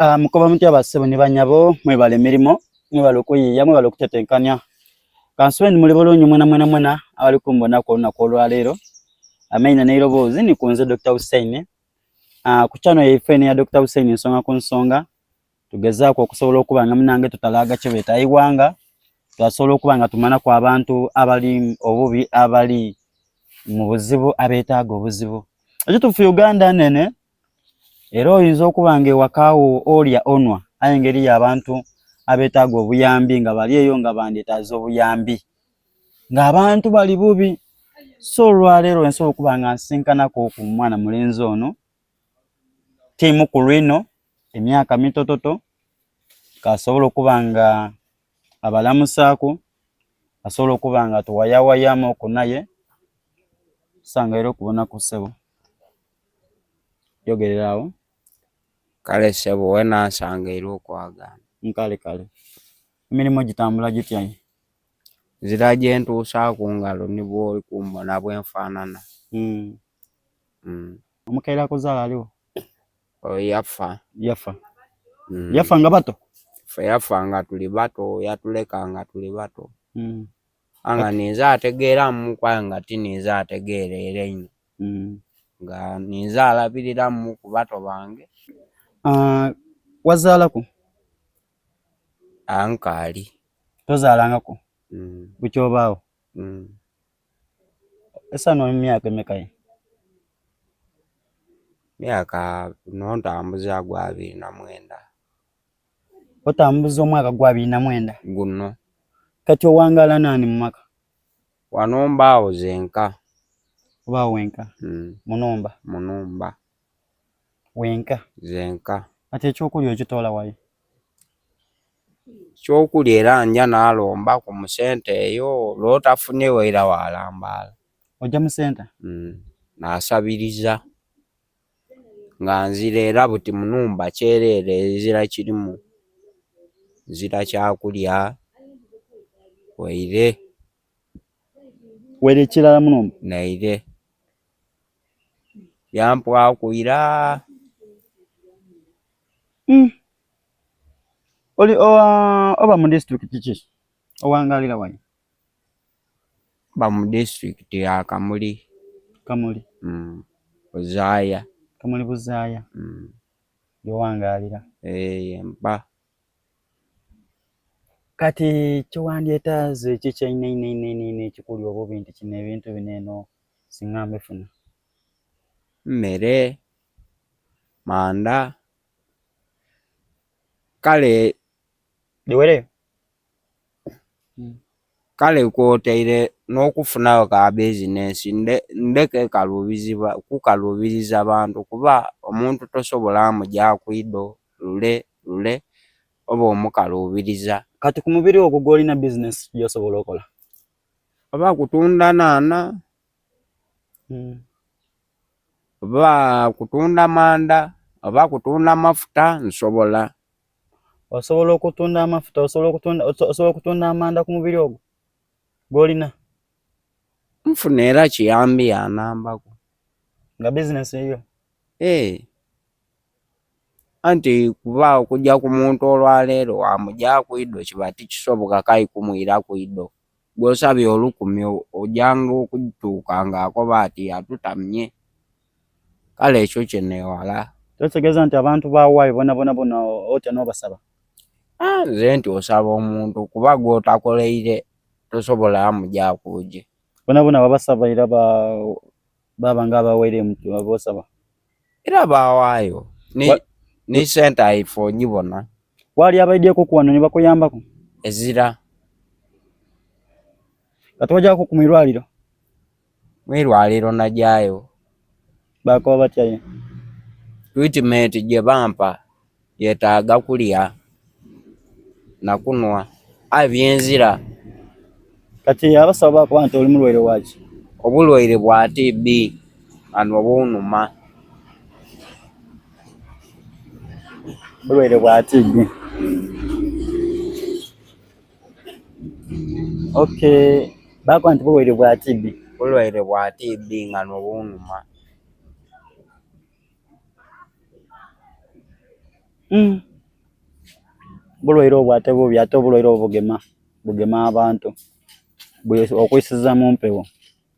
Mukoba mutya bassebo ne banyabo mwebale mirimo mwebale okuyiya mwebale okutetenkanya kanswendi muli bulungi mwena abali kumbona ko lunaku olwaleero amaina neirobozi ni kunze Dr. Hussein ku channel yaife ya Dr. Hussein nsonga ku nsonga tugezaako okusobola okubanga munange tutalaga kyebeta iwanga twasobola okubanga tumana ku abantu abali obubi abali mu buzibu abetaaga obuzibu ekyo tufu Uganda nene era oyinza okubanga ewakaawo olya onwa aye ngeri y'abantu abetaaga obuyambi nga bali eyo nga bandetaaza obuyambi ng'abantu bali bubi so olwaleero nsobola okubanga nsinkanako ku mwana mulenzi ono tiimu ku lwino emyaka mitototo kasobola okubanga abalamusaako asobola okubanga tuwayawayamu okunaye sanga era okubona ku ssebo yogererawo kale ssebo wena nsanga era okwagana kale emirimu gitambula gitya zira gye ntuusa ku ngalo nibwo oli kumbona bwenfaanana. Omukaire akuzaala aliwo? Yafa nga bato? Ffe yafa nga tuli bato, yatuleka nga tuli bato. Anga ninza ategeeramu kwaye nga tininza ategeerera ino nga ninza alabiriramu ku bato bange. Wazaalaku? Ankaali. Tozaalangako? Bukyobaawo? Esa no myaka emeka? Myaka nontambuza gwa 2009. Otambuza omwaka gwa 2009? Guno. Kati owangaala nani mu maka? Wano mbaawo zenka. Obaawo wenka? Munumba? Munumba. Wenka? Zenka. Ate ekyokulya okitoola wayi? Kyokulya era nja naalomba ku musente eyo lw'otafunye waira walambaala. Ojja mu senta? Naasabiriza nga nzira era buti munumba kyereere ezira kirimu nzira kyakulya waire ekirala munumba? Naire yampwakuira. Oli oba mu district ki? Owangalira wayi? Ba mu district ya Kamuli. Kamuli? Buzaaya. Kamuli Buzaaya? Yowangalira? Mpa. Kati kyewandyetaaze kikyaine ekikuli obubi nti kino ebintu bino eno singa mbifuna? Mmere, manda, kale diwereyo? Kale kwoteire n'okufunayo ka bizinesi ndeke kukalubiriza abantu kuba omuntu tosobola mujja kuido lule oba omukalubiriza. Kati ku mubiri ogwo gw'olina bizinesi gy'osobola okola? Oba kutunda naana, oba kutunda manda, oba kutunda mafuta nsobola. Osobola okutunda amafuta, osobola okutunda amanda ku mubiri ogwo gw'olina? Nfuna era kiyambi yanambaku. Nga bizinesi eyo? Anti kuba okujja ku muntu olwaleero wamujja kuido kiba tikisoboka kai kumwira kuido. Gw'osabye olukumi ojjanga okutuuka ng'akoba ati atutamye. Kale ekyo kyeneewala. Totegeeza nti abantu bawaayo bona otya n'obasaba? Nze nti osaba omuntu kuba gw'otakoleire tosobola mujja kujje. Bona babasaba era baba nga abawaire muntu abosaba? Era bawaayo. Ni sente aifo nyibona. Wali abaidyeko ku wano ne bakuyambako? Ezira. Kati wajjako ku mirwaliro? Mwirwaliro najjayo. Bakoba batya? Treatment gye bampa yetaaga kulya na kunwa abyenzira. Kati abasaba bakuba nti oli mulwaire waki? Obulwaire bwa TB ano bunuma. Bulwaire bwa TB. Okay. Bakuba nti bulwaire bwa TB. Bulwaire bwa TB nga n'obunuma. obulwaire obwo ate bubi, ate obulwaire obwo bugema abantu, okwisiza mu mpewo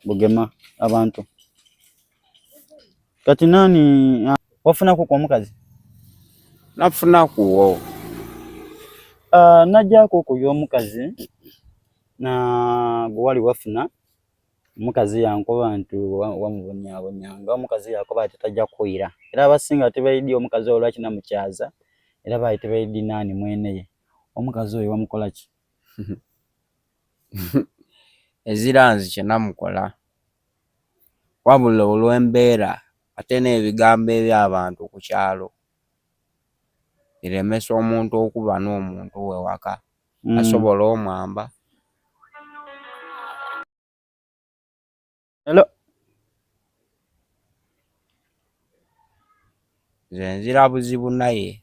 bugema abantu. Kati nani wafunaku kwa omukazi? Nafunaku najjako ku y'omukazi na gwali wafuna omukazi yankoba nti wamubonyabonyanga, omukazi yakoba ati tajja kuwira, era abasinga tebaidi omukazi oyo lwaki namukyaza, era baali tebaidi nani mweneye. Omukazi oyo wamukola ki? Eziranzi kye namukola wabula olw'embeera ate n'ebigambo eby'abantu ku kyalo biremesa omuntu okuba n'omuntu we waka asobola omwamba. Hello. Nze nzira buzibu naye.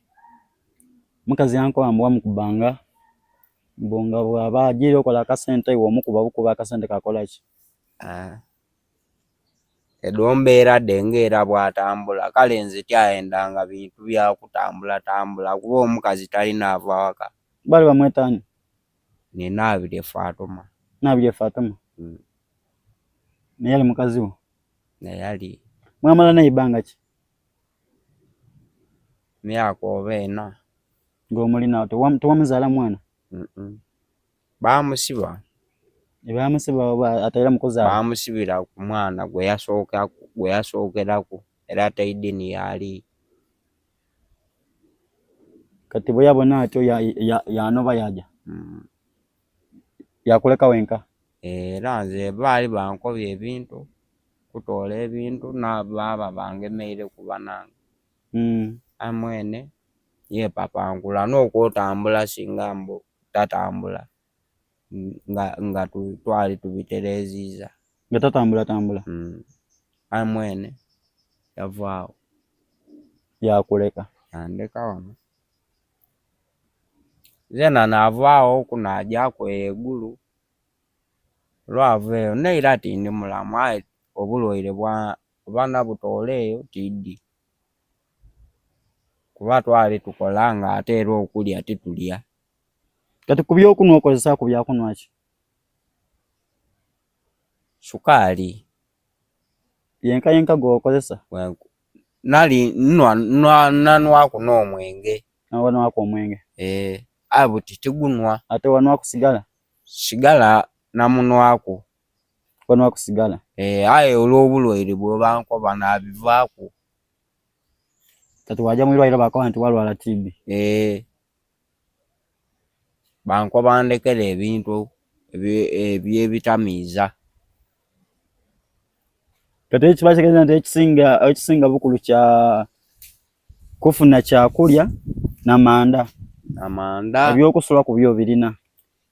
Mukazi yankoba mbu wamukubanga mbonga bw'aba agiire okola akasente iwe omukuba bukuba akasente kakola ki? Edwo mbeera dengeera bw'atambula kale nze tyayendanga bintu byakutambula kuba omukazi talina ava waka. Bali bamwetaani? Ni Naabirye Fatuma. Naabirye Fatuma? Naye ali mukazi wo? Naye ali. Mwamala naye ibbanga ki? Myaka oba 4. Ng'omulina tewamuzaala mwana? Baamusiba. Baamusiba oba ataira mukuzaala? Baamusibira ku mwana gwe yasookeraku era taidini yali. Kati bwe yabona atyo yanoba yaja? Yakuleka wenka? Era nze baali bankobya ebintu kutoola ebintu n'abaaba bangemeire kuba nange. Amwene ye papa nkula n'okwotambula singa mbu tatambula nga twali tubitereziza. Nga tatambula? Amwene yavaawo yakuleka? Yandeka wano. Zena naavaawo kunajjaku egulu lwaveeyo neera tindi mulamu aye obulwaire bwa nabutoole eyo tiddi kuba twali tukola nga ate era okulya titulya. Kati ku byokunywa okozesa ku byakunywa ki? Sukaali. Yenka gw'okozesa? Nali nanwaku n'omwenge. Wanwaku omwenge? Aye buti tigunwa. Ate wanwaku sigala? Sigala namunwaku. Wanwaku sigala? Aye olw'obulwaire bw'oba nkoba nabivaaku. Kati wajja mu irwaire bakoba nti walwala TB? Bankoba ndekera ebintu ebyebitamiiza. Kati ekiba kitegeeza nti ekisinga bukulu kya kufuna kyakulya n'amanda. Ebyokusulaku byo birina?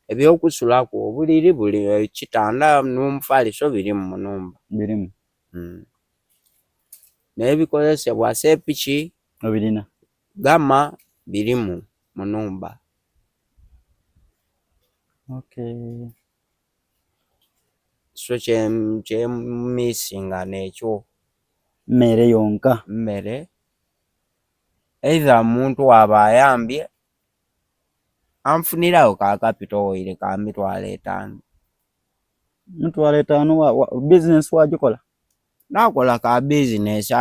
Ebyokusulaku obuliri buli ekitanda n'omufaliso biri mu nnumba. Birimu? N'ebikozesebwa sepiki obirina? Gama birimu mu nnumba. Okay. So kyemisinga n'ekyo. Mmere yonka? Mmere. Either muntu waba ayambye anfunirawo ka capital oil ka $5,000. $5,000 business wagikola? Nakola ka business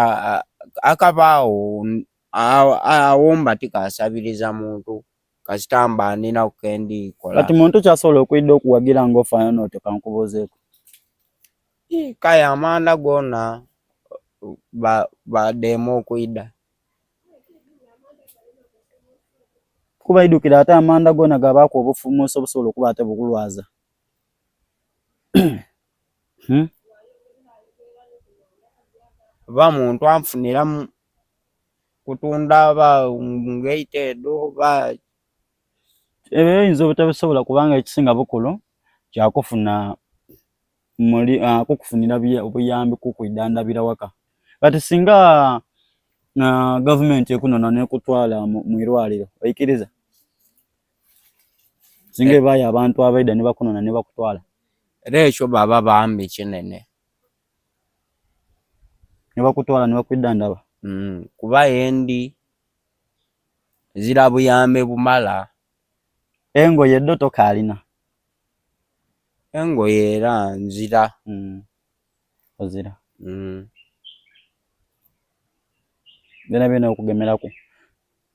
akabaawo awomba tikasabiriza muntu kasitamba nina kukendi kola. Kati muntu kyasobola okwidda okuwagira ng'ofaanana n'otyo kankubuuzeeko? Kaya amanda gonna baddemu okwidda. Kuba idukira ate amanda gonna gabaako obufumuuso obusobola okuba ate bukulwaza. Ba muntu anfunira kutunda ba ngeitedo ba ebyo oyinza obutabisobola kubanga ekisinga bukulu kyakufuna kukufunira obuyambi kukwidandabira waka. Kati singa gavumenti ekunona nekutwala mu irwaliro oyikiriza? Singa ebayo abantu abaida ne bakunona ne bakutwala? Era ekyo baba bambi kinene. Ne bakutwala ne bakwidandaba? Kuba endi zira buyambe bumala engoye ddo tokaalina. Engoye era nzira. Ozira. Byonna okugemeraku.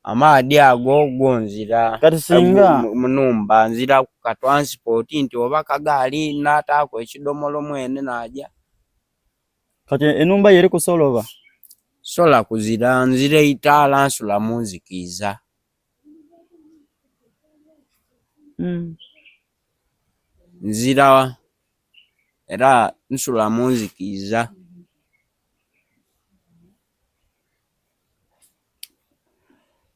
Amaadhi ago gonzira. Kati singa munumba nzira ku ka transport nti oba kagaali n'ataako ekidomolo mwene najja. Kati enumba yeri kusoloba? Sola kuzira nzira itaala nsula munzikiza. Nzira era nsula munzikiza.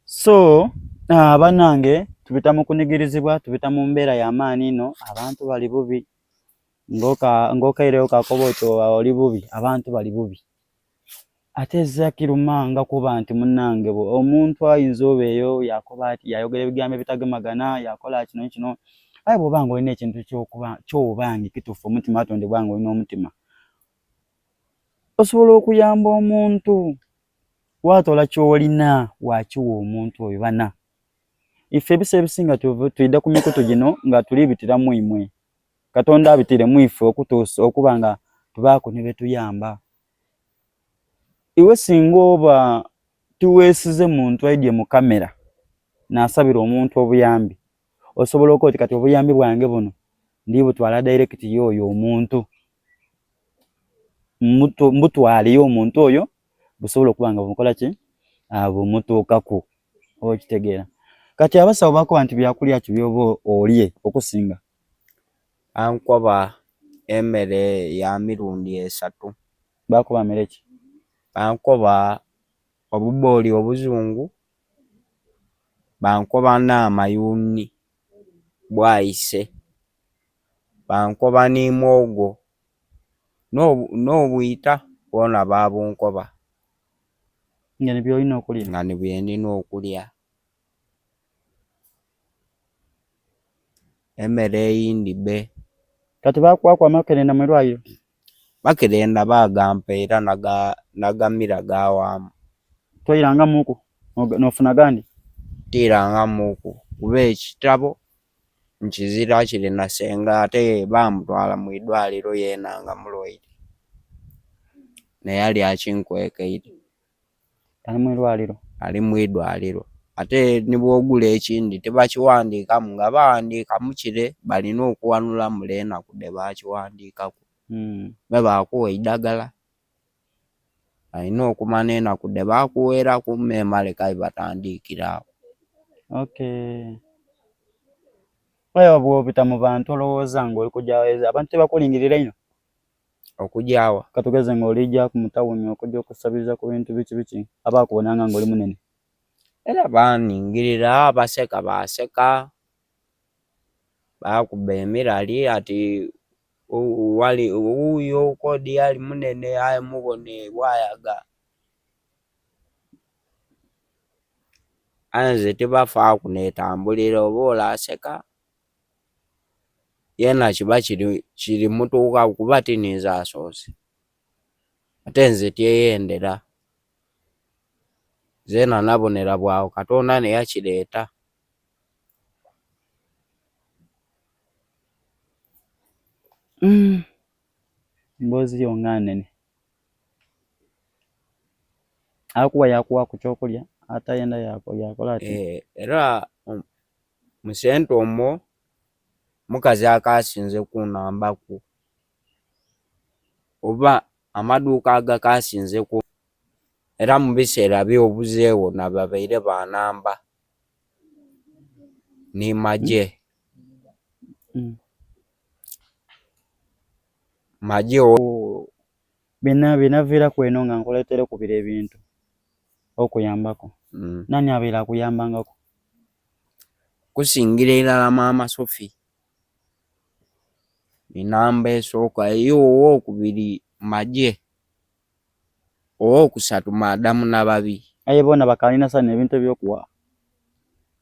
So banange tubita mu kunigirizibwa, tubita mu mbeera y'amaani ino. Abantu bali bubi. Ng'okaireyo kakoba otyo oli bubi. Abantu bali bubi. Ate zakirumanga kuba nti munnange omuntu ayinza obeeyo yakoba ati yayogera ebigambo ebitagemagana yakola kino. Aye bw'obanga olina ekintu ky'obange kituufu omutima atondebwa nga olina omutima, osobola okuyamba omuntu. Watoola ky'olina wakiwa omuntu oyo bana. Ife ebisa ebisinga tuyidde ku mikutu gino nga tuli bitira mwimwe. Katonda abitire mwife okutuusa okuba nga tubaako ne betuyamba. Iwe singa oba tuweesize muntu aidye mu kamera n'asabira omuntu obuyambi, osobola okoti kati obuyambi bwange buno ndibutwala direct y'oyo omuntu. Mbutwaleyo omuntu oyo busobola okuba nga bumukola ki? Bumutuukako. Okitegeera. Kati abasawo bakuba nti byakulya ki byoba olye okusinga? Ankoba emmere ya mirundi 3. Bakuba mmere ki? Bankoba obubooli obuzungu, bankoba n'amayuuni bwayise, bankoba n'imwogo n'obwita bwona babunkoba. Nga nibyo olina okulya? Nga nibyo ndina okulya. Emmere eyindi be. Kati bakuwaku amakerenda mu lwaliro? Makerenda bagampa era nagamira gawaamu. Toyirangamuku n'ofuna gandi? Tirangamuku kuba ekitabo nkizira kiri na senga ate bamutwala mu idwaliro yeena nga mulwaire. Naye ali akinkwekeire. Ali mu idwaliro? Ali mu idwaliro. Ate nibwogula ekindi tebakiwandiikamu nga bawandiikamu kire balina okuwanula mulena kude bakiwandiikaku. Bakuwa eddagala alina okumana enaku de bakuweeraku memaleka batandikirawo. Okay. Oyo bw'obita mu bantu olowooza ng'oli kujja abantu tebakulingirira ino? Okujjawa? Katugeze ng'olijja ku mutawuni okujja okusabiriza ku bintu biki abaakubonanga ng'oli munene? Era baningirira, baseka baseka, bakuba emirali ati wali uyo kodi ali munene aye mubone bwayaga. Anze tebafaaku netambulira oba olaseka yena kiba kiri mutuuka kuba tininza asoose. Ate nze tyeyendera. Zeena nabonera bwawo Katonda ne yakireeta. Mbozi yonga nene. Akuwa yakuwa ku kyokulya atayenda yakola ati? Era musente omwo mukazi akasinze kunambaku oba amaduuka agakasinze ku era mu biseera by'obuzeewo nababaire banamba ni maje. Maje binaviira kweno nga nkuleetere kubira ebintu okuyambako. Nani abeera akuyambangako? Kusingira irala Maama Sophie. Ninamba esooka eyo owokubiri maje. Owokusatu Madamu Nababi. Aye boona bakalina sana ebintu ebyokuwa.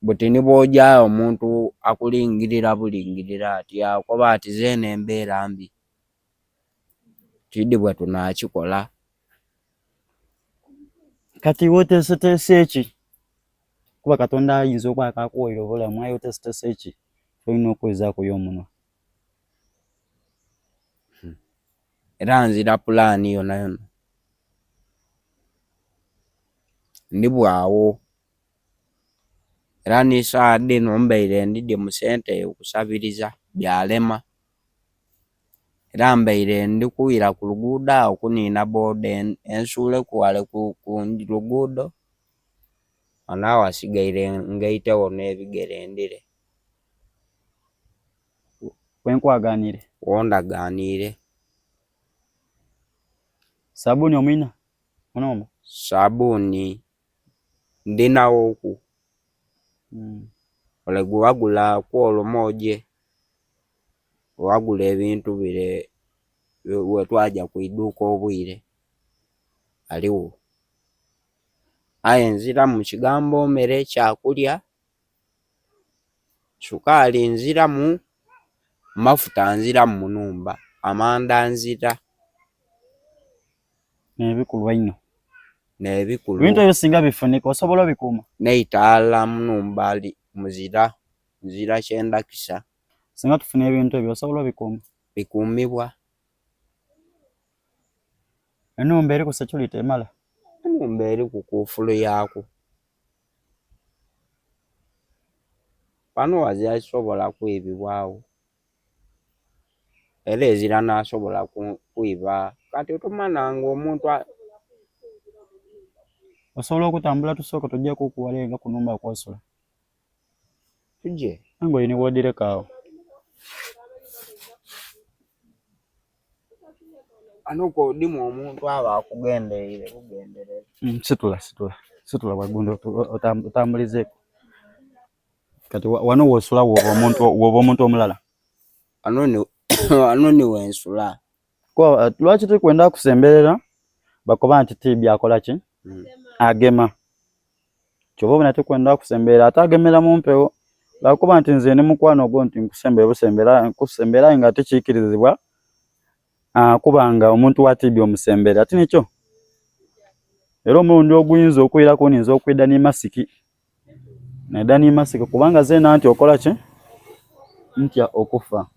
Buti nibwojja omuntu akulingirira bulingirira ati akoba ati zeena embeera mbi. Tiddi bwe tunaakikola. Kati woteeseteese ki? Kuba Katonda ayinza okuba akakuwoera obulamu aye woteeseteese ki? olina okwezaako y'omunwa. Era nzira pulaani yona yona ndi bwawo, era n'esaawa dhino mbaire ndidde mu sente okusabiriza byalema, era mbaire ndi kuwira ku luguudo awo kuniina boda ensuuleku wale ku luguudo, wano awasigaire ngaitewo n'ebigere ndire. Wenkwagaanire? Wondagaanire. Sabuni omwina? Munomba? Sabuni ndinawoku. Ole guwagula kwolo moje, wagula ebintu bire wetwaja kwiduuka obwire aliwo. Aye nzira mu kigambo mere kyakulya, sukaali nzira mu, mafuta nzira mu Munumba, amanda nzira. Nebikulu ino. Nebikulu. Ebintu ebyo singa bifunika osobola bikuuma? Neitaala Munumba ali muzira, nzira kyendakisa. Singa tufuna ebintu ebyo osobola bikuuma? Bikuumibwa. Enumba eri ku security emala? Enumba eri ku kuufulu yaku. Pano wazira sobola kwibibwawo. Era ezira nasobola kwiba. Kati otomananga omuntu osobola okutambula tusooka tujja kukuwalenga ku numba kwasula. Tujje. Angoye ni wodireka awo. Anuko dimu omuntu aba akugendeire kugenderera. Situla wagundo otambulize. Kati wano wosula woba omuntu omulala. Ano ni wensula. Kwa lwaki tukwenda kusemberera bakoba nti TB akola ki? Agema. Kyobo bana tukwenda kusemberera atagemera mu mpewo. Bakoba nti nze ne mukwano gwo nti nkusembera nga tekikirizibwa. Kubanga omuntu wa TB omusembera ati nikyo. Era omulundi oguyinza okwirako ninza okwida ni masiki. Neda ni masiki kubanga zena nti okola ki? Ntya okufa.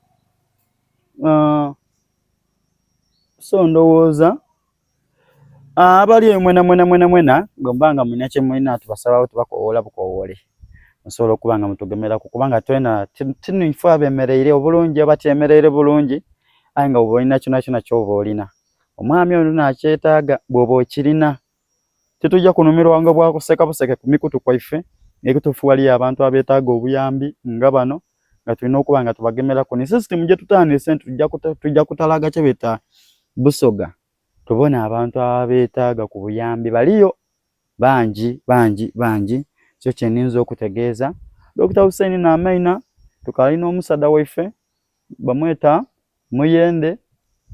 So ndowooza abali mwena gombanga munyache mwina tubasaba tubakoola bukoowole. Musobola okubanga mutugemera kubanga twena tinifu abemereire obulungi abatemereire bulungi anga obolina kino ky'oba olina. Omwami ono nakyetaaga bw'oba okirina. Titujja kunumirwa nga bwakuseka buseke ku mikutu kwaife ekitufuwali abantu abeetaaga obuyambi nga bano nga tulina okuba nga tubagemerako. Ni system gye tutaanise tujja kutalaga kye beta busoga. Tubona abantu abeetaaga ku buyambi baliyo bangi. Kyo kyeninza okutegeeza. Dr. Hussein Namaina tukalina omusada waife bamweta Muyende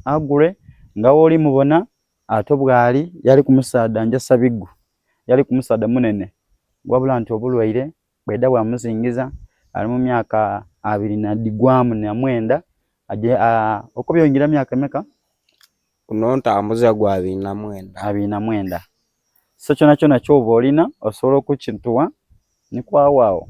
Agure nga woli mubona ate bwali yali ku musada Njasa Biggu. Yali ku musada munene. Wabula nti obulwaire bweda bwamuzingiza ali mu myaka 29 okubyongira myaka emeka? Kuno ntambuza gwa 29. So kyona ky'oba olina osobola okukintuwa ni kwawaawo.